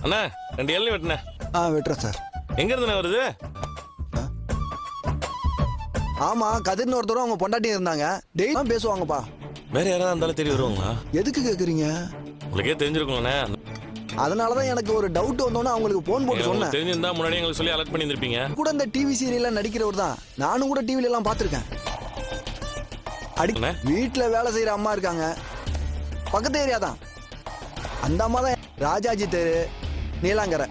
அண்ணா 2 இளநீ வெட்டினேன். வெட்டுறேன் சார். எங்க இருந்துண்ணே வருது? ஆமா, கதிர்னு ஒருத்தரும் அவங்க பொண்டாட்டி இருந்தாங்க. டெய்லி பேசுவாங்கப்பா. வேற யாராவது இருந்தாலும் தெரிய வருவாங்களா? எதுக்கு கேக்குறீங்க? உங்களுக்கே தெரிஞ்சிருக்கும்ண்ணே. அதனாலதான் எனக்கு ஒரு டவுட் வந்தோன்னு அவங்களுக்கு போன் போட்டு சொன்னேன். தெரிஞ்சிருந்தா முன்னாடி எங்களுக்கு சொல்லி அலர்ட் பண்ணியிருப்பீங்க. கூட இந்த டிவி சீரியல்ல நடிக்கிறவர் தான். நானும் கூட டிவில எல்லாம் பாத்திருக்கேன். வீட்டுல வேலை செய்யற அம்மா இருக்காங்க, பக்கத்து ஏரியா தான். அந்த அம்மா தான் ராஜாஜி தெரு, நீலாங்கரை.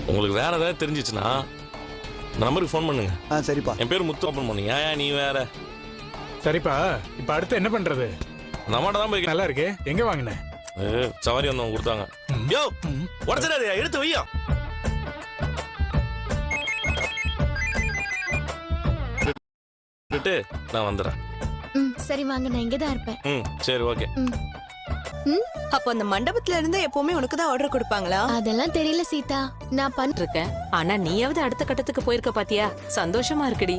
உங்களுக்கு வேற ஏதாவது தெரிஞ்சிச்சுன்னா நம்பருக்கு ஃபோன் பண்ணுங்க. சரிப்பா. என் பேர் முத்து. ஓப்பன் பண்ணுங்க. ஏன் நீ வேற? சரிப்பா, இப்ப அடுத்து என்ன பண்றது? நம்மகிட்ட தான் போய். நல்லா இருக்கு. எங்க வாங்கின? சவாரி வந்தவங்க கொடுத்தாங்க. யோ உடச்சிடாதே, எடுத்து வையா. நான் வந்துடுறேன். சரி வாங்க, நான் இங்க தான் இருப்பேன். சரி ஓகே. அப்ப அந்த மண்டபத்துல இருந்து எப்பவுமே உனக்கு தான் ஆர்டர் கொடுப்பாங்களா? அதெல்லாம் தெரியல சீதா, நான் இருக்கேன். ஆனா நீயாவது அடுத்த கட்டத்துக்கு போயிருக்க பாத்தியா? சந்தோஷமா இருக்குடி.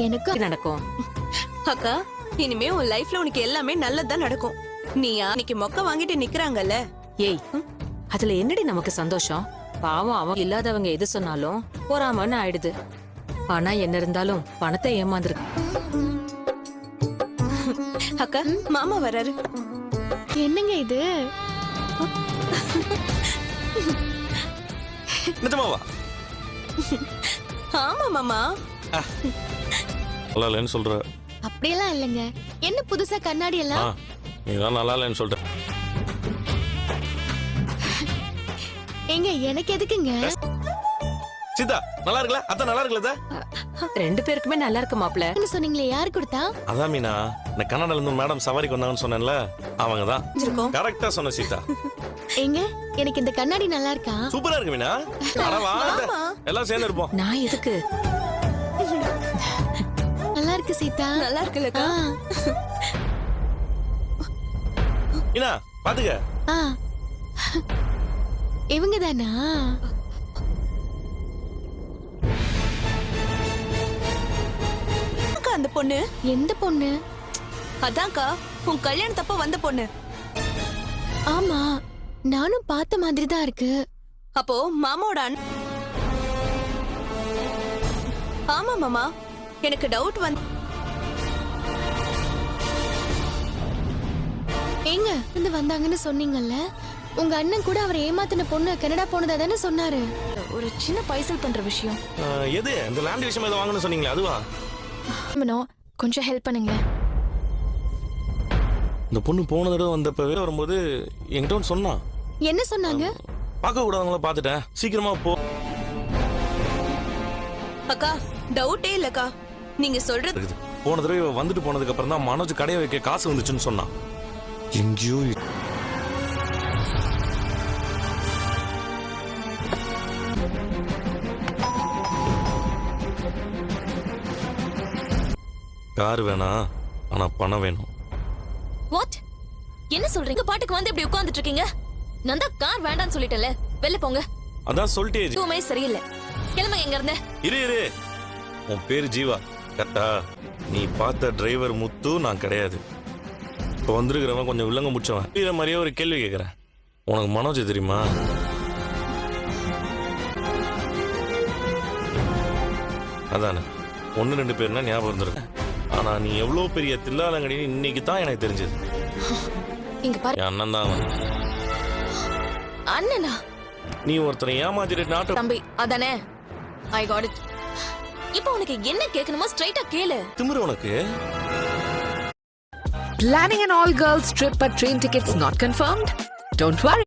எனக்கு நடக்கும். அக்கா, இனிமே உன் லைஃப்ல உனக்கு எல்லாமே நல்லதுதான் நடக்கும். நீ அன்னைக்கு மொக்க வாங்கிட்டு நிக்கறாங்கல்ல. ஏய், அதுல என்னடி நமக்கு சந்தோஷம்? பாவம், அவங்க இல்லாதவங்க எது சொன்னாலும் போறாமன்னு ஆயிடுது. ஆனா என்ன இருந்தாலும் பணத்தை ஏமாந்துருக்கு. அக்கா, மாமா வராரு. என்னங்க இது? நிஜமாவா? ஆமா மாமா. நல்லா இல்லைன்னு சொல்ற? அப்படியெல்லாம் இல்லைங்க. என்ன புதுசா கண்ணாடி எல்லாம்? நீதான் நல்லா இல்லைன்னு சொல்ற. ஏங்க, எனக்கு எதுக்குங்க? சீதா நல்லா இருக்குல்ல? அதான் நல்லா இருக்குல்ல? 2 பேருக்குமே நல்லா இருக்கு மாப்ள. என்ன சொன்னீங்களே, யார் கொடுத்தா? அதான் மீனா, இந்த கன்னடால இருந்து மேடம் சவாரிக்கு வந்தாங்கன்னு சொன்னேன்ல, அவங்க தான். கரெக்டா சொன்ன சீதா. ஏங்க, எனக்கு இந்த கண்ணாடி நல்லா இருக்கா? சூப்பரா இருக்கு மீனா. அட வா, எல்லாம் சேர்ந்து இருப்போம். நான் எதுக்கு? நல்லா இருக்கு சீதா. நல்லா இருக்குல்லக்கா? மீனா பாத்துக்க. இவங்க தானா? அந்த பொண்ணு எந்த பொண்ணு? அதான்க்கா, உன் கல்யாணத்தப்ப வந்த பொண்ணு. ஆமா, நானும் பார்த்த மாதிரி தான் இருக்கு. அப்போ மாமாவோட ஆமா மாமா, எனக்கு டவுட் ஏங்க இருந்து வந்தாங்கன்னு சொன்னீங்கல்ல, உங்க அண்ணன் கூட அவரை ஏமாத்தின பொண்ணு கனடா போனதா தானே சொன்னாரு. ஒரு சின்ன பைசல் பண்ற விஷயம். எது? இந்த லேண்ட் விஷயம் ஏதோ வாங்கணும்னு சொன்னீங்களே, அதுவா? கொஞ்சம் ஹெல்ப் பண்ணுங்களேன். இந்த பொண்ணு போன தடவை வந்தப்பவே வரும்போது என்கிட்ட ஒன்று சொன்னா. என்ன சொன்னாங்க? பார்க்க கூடாதவங்கள பார்த்துட்டேன், சீக்கிரமா போ. அக்கா, டவுட்டே இல்லக்கா, நீங்க சொல்றது. போன தடவை வந்துட்டு போனதுக்கு அப்புறம் தான் மனோஜ் கடையை வைக்க காசு வந்துச்சுன்னு சொன்னான். எங்கேயோ கார் வேணாம், ஆனா பணம் வேணும். வாட்? என்ன சொல்றீங்க? பாட்டுக்கு வந்து இப்படி உட்கார்ந்துட்டு இருக்கீங்க. நான் தான் கார் வேண்டாம்னு சொல்லிட்டேன்ல, வெளில போங்க. அதான் சொல்லிட்டே. எதுவுமே சரியில்லை. கிளம்புங்க எங்க இருந்து. இரு, உன் பேரு ஜீவா கரெக்டா? நீ பார்த்த டிரைவர் முத்து நான் கிடையாது. இப்போ வந்திருக்கிறவன் கொஞ்சம் வில்லங்க முடிச்சவன். இதை மாதிரியே ஒரு கேள்வி கேட்குறேன். உனக்கு மனோஜ் தெரியுமா? அதானே, 1-2 பேர்னா ஞாபகம் இருந்திருக்கு. ஆனா நீ எவ்வளவு பெரிய தில்லாலங்கடின்னு இன்னைக்கு தான் எனக்கு தெரிஞ்சது. இங்க பாரு, என் அண்ணன் தான். அண்ணனா? நீ ஒருத்தனை ஏமாத்திட்டு நாட்டு தம்பி அதானே? I got it. இப்போ உனக்கு என்ன கேட்கணுமோ ஸ்ட்ரைட்டா கேளு. திமிரு உனக்கு. Planning an all-girls trip but train tickets not confirmed? Don't worry.